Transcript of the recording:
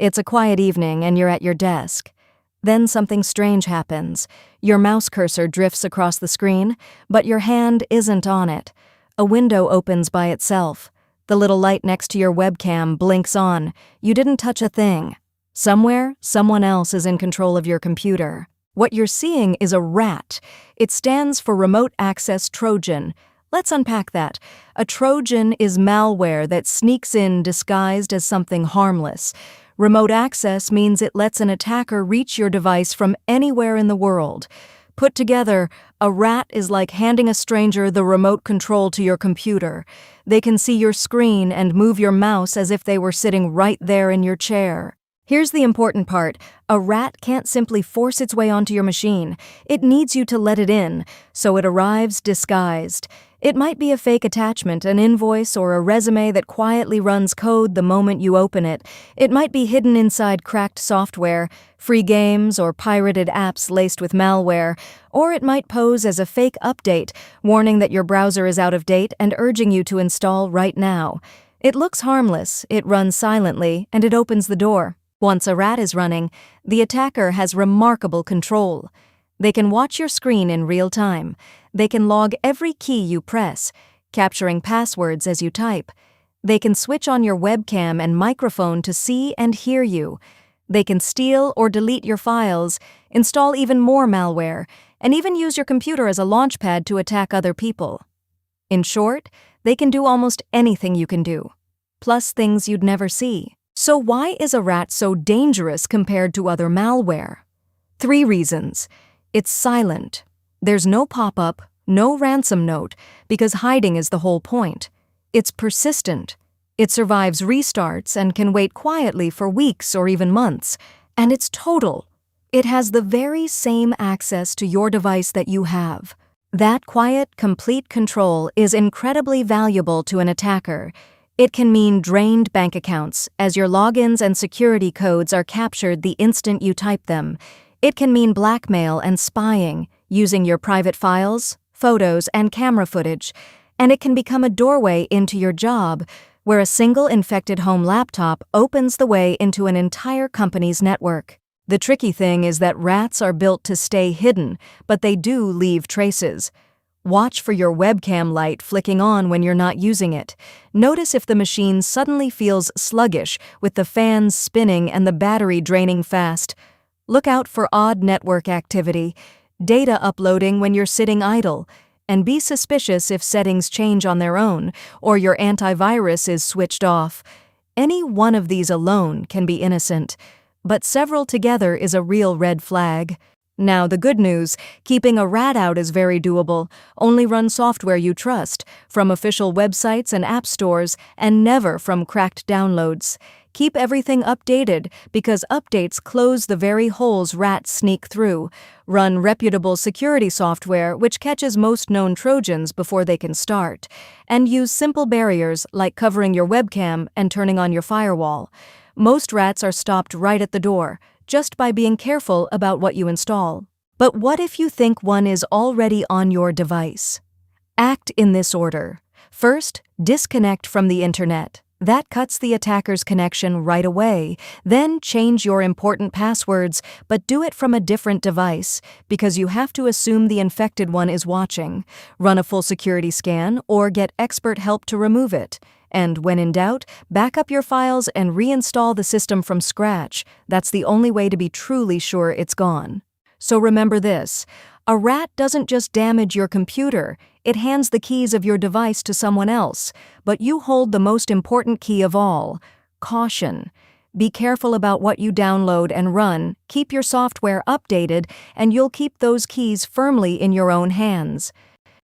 It's a quiet evening and you're at your desk. Then something strange happens. Your mouse cursor drifts across the screen, but your hand isn't on it. A window opens by itself. The little light next to your webcam blinks on. You didn't touch a thing. Somewhere, someone else is in control of your computer. What you're seeing is a RAT. It stands for Remote Access Trojan. Let's unpack that. A Trojan is malware that sneaks in disguised as something harmless. Remote access means it lets an attacker reach your device from anywhere in the world. Put together, a RAT is like handing a stranger the remote control to your computer. They can see your screen and move your mouse as if they were sitting right there in your chair. Here's the important part. A RAT can't simply force its way onto your machine. It needs you to let it in, so it arrives disguised. It might be a fake attachment, an invoice, or a resume that quietly runs code the moment you open it. It might be hidden inside cracked software, free games, or pirated apps laced with malware. Or it might pose as a fake update, warning that your browser is out of date and urging you to install right now. It looks harmless, it runs silently, and it opens the door. Once a RAT is running, the attacker has remarkable control. They can watch your screen in real time. They can log every key you press, capturing passwords as you type. They can switch on your webcam and microphone to see and hear you. They can steal or delete your files, install even more malware, and even use your computer as a launchpad to attack other people. In short, they can do almost anything you can do, plus things you'd never see. So why is a RAT so dangerous compared to other malware? 3 reasons. It's silent. There's no pop-up, no ransom note, because hiding is the whole point. It's persistent. It survives restarts and can wait quietly for weeks or even months. And it's total. It has the very same access to your device that you have. That quiet, complete control is incredibly valuable to an attacker. It can mean drained bank accounts, as your logins and security codes are captured the instant you type them. It can mean blackmail and spying, using your private files, photos, and camera footage. And it can become a doorway into your job, where a single infected home laptop opens the way into an entire company's network. The tricky thing is that RATs are built to stay hidden, but they do leave traces. Watch for your webcam light flicking on when you're not using it. Notice if the machine suddenly feels sluggish, with the fans spinning and the battery draining fast. Look out for odd network activity, data uploading when you're sitting idle, and be suspicious if settings change on their own or your antivirus is switched off. Any one of these alone can be innocent, but several together is a real red flag. Now, the good news, keeping a RAT out is very doable. Only run software you trust, from official websites and app stores, and never from cracked downloads. Keep everything updated, because updates close the very holes RATs sneak through. Run reputable security software which catches most known Trojans before they can start. And use simple barriers like covering your webcam and turning on your firewall. Most RATs are stopped right at the door, just by being careful about what you install. But what if you think one is already on your device? Act in this order. First, disconnect from the internet. That cuts the attacker's connection right away. Then change your important passwords, but do it from a different device, because you have to assume the infected one is watching. Run a full security scan or get expert help to remove it. And when in doubt, back up your files and reinstall the system from scratch. That's the only way to be truly sure it's gone. So remember this, a RAT doesn't just damage your computer, it hands the keys of your device to someone else, but you hold the most important key of all, caution. Be careful about what you download and run, keep your software updated, and you'll keep those keys firmly in your own hands.